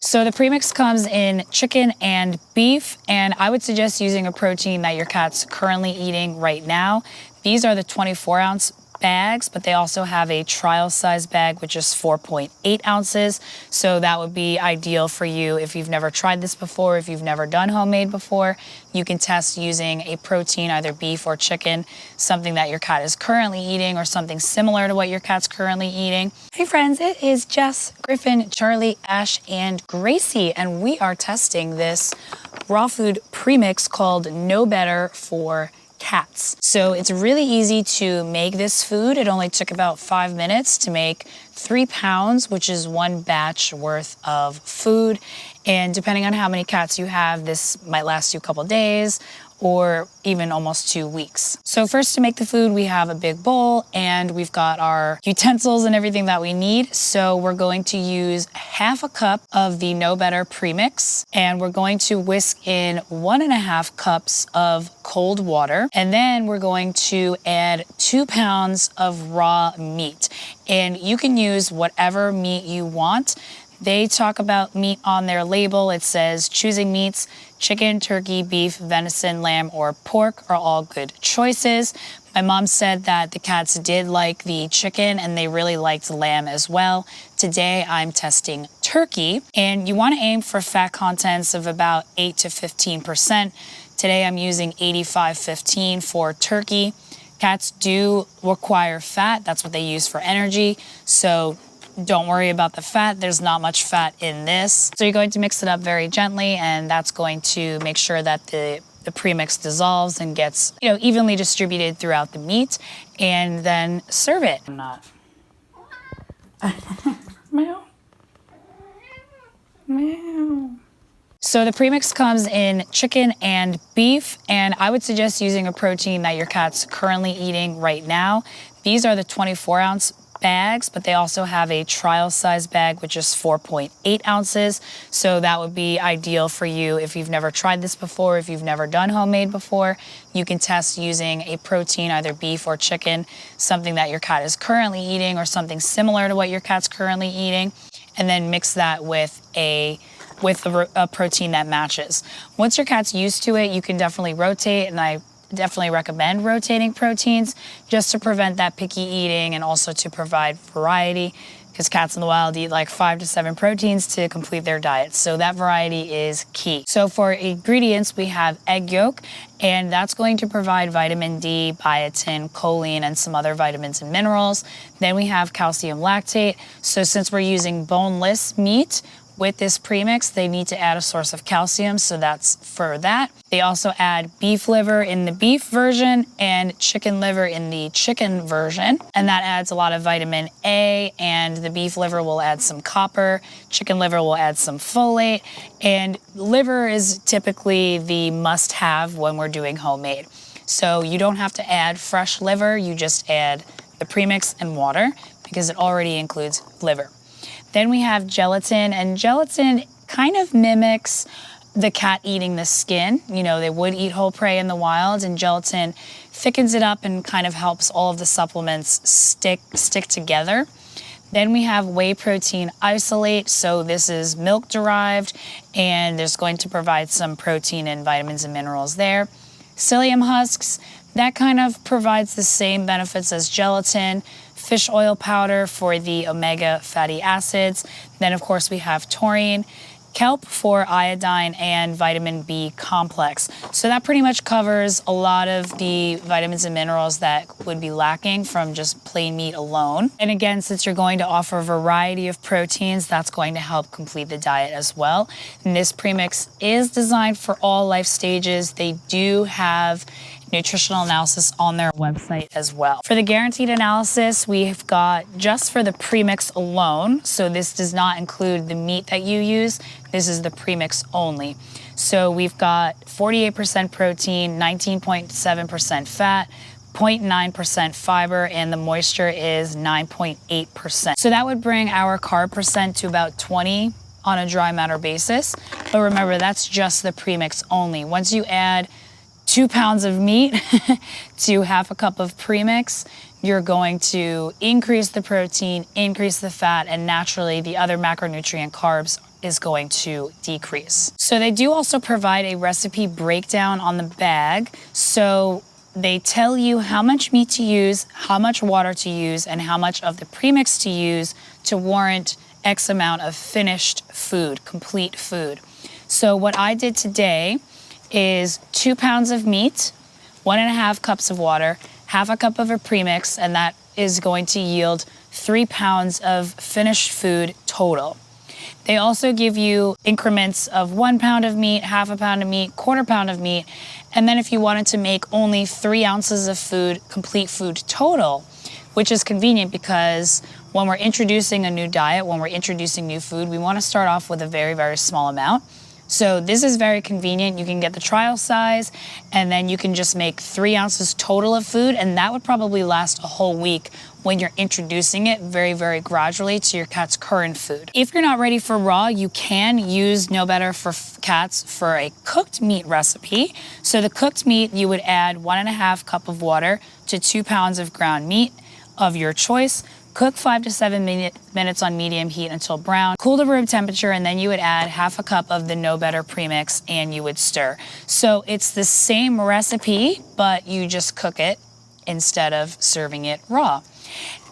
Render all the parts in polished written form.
So the premix comes in chicken and beef, and I would suggest using a protein that your cat's currently eating right now. These are the 24-ounce bags, but they also have a trial size bag, which is 4.8 ounces. So that would be ideal for you if you've never tried this before, if you've never done homemade before. You can test using a protein, either beef or chicken, something that your cat is currently eating or something similar to what your cat's currently eating. Hey friends, it is Jess, Griffin, Charlie, Ash, and Gracie, and we are testing this raw food premix called 𝐤𝐄𝐄𝐄 for cats. So it's really easy to make this food. It only took about 5 minutes to make 3 pounds, which is 1 batch worth of food. And depending on how many cats you have, this might last you a couple days or even almost 2 weeks. So first, to make the food, we have a big bowl and we've got our utensils and everything that we need. So we're going to use 1/2 cup of the 𝐤𝐄𝐄𝐄 premix, and we're going to whisk in 1.5 cups of cold water. And then we're going to add 2 pounds of raw meat. And you can use whatever meat you want. They talk about meat on their label. It says choosing meats, chicken, turkey, beef, venison, lamb, or pork are all good choices. My mom said that the cats did like the chicken and they really liked lamb as well. Today I'm testing turkey, and you want to aim for fat contents of about 8 to 15%. Today I'm using 85-15 for turkey. Cats do require fat. That's what they use for energy. So don't worry about the fat. There's not much fat in this. So you're going to mix it up very gently, and that's going to make sure that the premix dissolves and gets, evenly distributed throughout the meat, and then serve it. I'm not. Meow. Meow. So the premix comes in chicken and beef, and I would suggest using a protein that your cat's currently eating right now. These are the 24-ounce bags, but they also have a trial size bag, which is 4.8 ounces. So that would be ideal for you if you've never tried this before, if you've never done homemade before. You can test using a protein, either beef or chicken, something that your cat is currently eating or something similar to what your cat's currently eating, and then mix that with a protein that matches. Once your cat's used to it, you can definitely rotate, and I definitely recommend rotating proteins just to prevent that picky eating and also to provide variety, because cats in the wild eat like 5 to 7 proteins to complete their diet. So that variety is key. So for ingredients, we have egg yolk, and that's going to provide vitamin D, biotin, choline, and some other vitamins and minerals. Then we have calcium lactate. So since we're using boneless meat with this premix, they need to add a source of calcium, so that's for that. They also add beef liver in the beef version and chicken liver in the chicken version, and that adds a lot of vitamin A, and the beef liver will add some copper, chicken liver will add some folate, and liver is typically the must-have when we're doing homemade. So you don't have to add fresh liver, you just add the premix and water because it already includes liver. Then we have gelatin, and gelatin kind of mimics the cat eating the skin. They would eat whole prey in the wild, and gelatin thickens it up and kind of helps all of the supplements stick together. Then we have whey protein isolate. So this is milk derived, and there's going to provide some protein and vitamins and minerals there. Psyllium husks, that kind of provides the same benefits as gelatin. Fish oil powder for the omega fatty acids. Then of course we have taurine, kelp for iodine, and vitamin B complex. So that pretty much covers a lot of the vitamins and minerals that would be lacking from just plain meat alone. And again, since you're going to offer a variety of proteins, that's going to help complete the diet as well. And this premix is designed for all life stages. They do have nutritional analysis on their website as well. For the guaranteed analysis, we've got just for the premix alone. So this does not include the meat that you use. This is the premix only. So we've got 48% protein, 19.7% fat, 0.9% fiber, and the moisture is 9.8%. So that would bring our carb percent to about 20 on a dry matter basis. But remember, that's just the premix only. Once you add 2 pounds of meat to 1/2 cup of premix, you're going to increase the protein, increase the fat, and naturally the other macronutrient carbs is going to decrease. So they do also provide a recipe breakdown on the bag. So they tell you how much meat to use, how much water to use, and how much of the premix to use to warrant X amount of finished food, complete food. So what I did today is 2 pounds of meat, 1.5 cups of water, half a cup of a premix, and that is going to yield 3 pounds of finished food total. They also give you increments of 1 pound of meat, half a pound of meat, quarter pound of meat, and then if you wanted to make only 3 ounces of food, complete food total, which is convenient because when we're introducing a new diet, when we're introducing new food, we want to start off with a very, very small amount. So this is very convenient. You can get the trial size and then you can just make 3 ounces total of food, and that would probably last a whole week when you're introducing it very, very gradually to your cat's current food. If you're not ready for raw, you can use 𝐤𝐄𝐄𝐄 for cats for a cooked meat recipe. So the cooked meat, you would add 1.5 cup of water to 2 pounds of ground meat of your choice. Cook 5 to 7 minutes on medium heat until brown. Cool to room temperature, and then you would add half a cup of the 𝐤𝐄𝐄𝐄 premix and you would stir. So it's the same recipe, but you just cook it instead of serving it raw.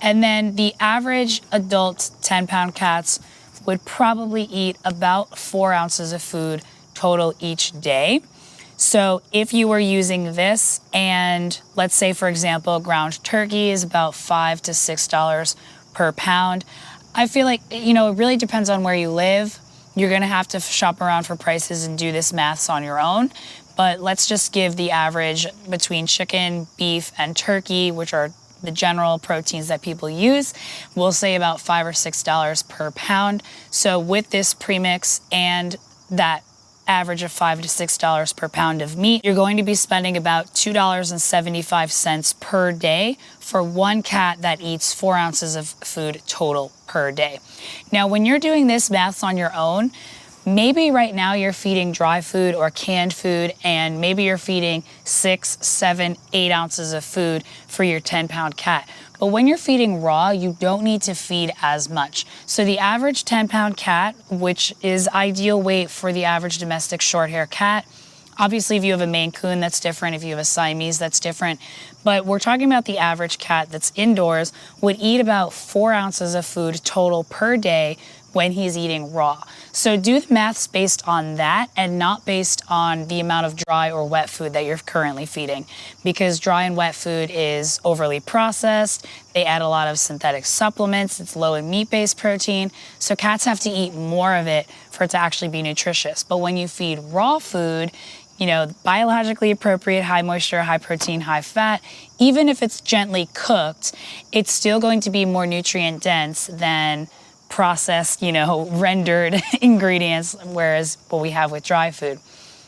And then the average adult 10-pound cats would probably eat about 4 ounces of food total each day. So if you were using this, and let's say, for example, ground turkey is about $5 to $6 per pound, I feel like, it really depends on where you live. You're gonna have to shop around for prices and do this maths on your own. But let's just give the average between chicken, beef, and turkey, which are the general proteins that people use. We'll say about $5 or $6 per pound. So with this premix and that average of $5 to $6 per pound of meat, you're going to be spending about $2.75 per day for one cat that eats 4 ounces of food total per day. Now, when you're doing this maths on your own, maybe right now you're feeding dry food or canned food, and maybe you're feeding 6, 7, 8 ounces of food for your 10-pound cat. But when you're feeding raw, you don't need to feed as much. So the average 10-pound cat, which is ideal weight for the average domestic short-hair cat, obviously if you have a Maine Coon, that's different. If you have a Siamese, that's different. But we're talking about the average cat that's indoors would eat about 4 ounces of food total per day when he's eating raw. So do the maths based on that and not based on the amount of dry or wet food that you're currently feeding, because dry and wet food is overly processed. They add a lot of synthetic supplements. It's low in meat-based protein. So cats have to eat more of it for it to actually be nutritious. But when you feed raw food, biologically appropriate, high moisture, high protein, high fat, even if it's gently cooked, it's still going to be more nutrient dense than processed, rendered ingredients, whereas what we have with dry food.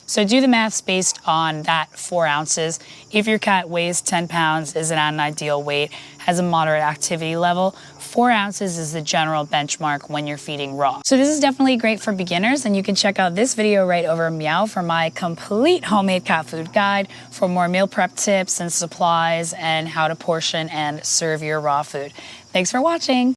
So do the maths based on that 4 ounces. If your cat weighs 10 pounds, is at an ideal weight, has a moderate activity level, 4 ounces is the general benchmark when you're feeding raw. So this is definitely great for beginners, and you can check out this video right over 𝐤𝐄 for my complete homemade cat food guide for more meal prep tips and supplies and how to portion and serve your raw food. Thanks for watching.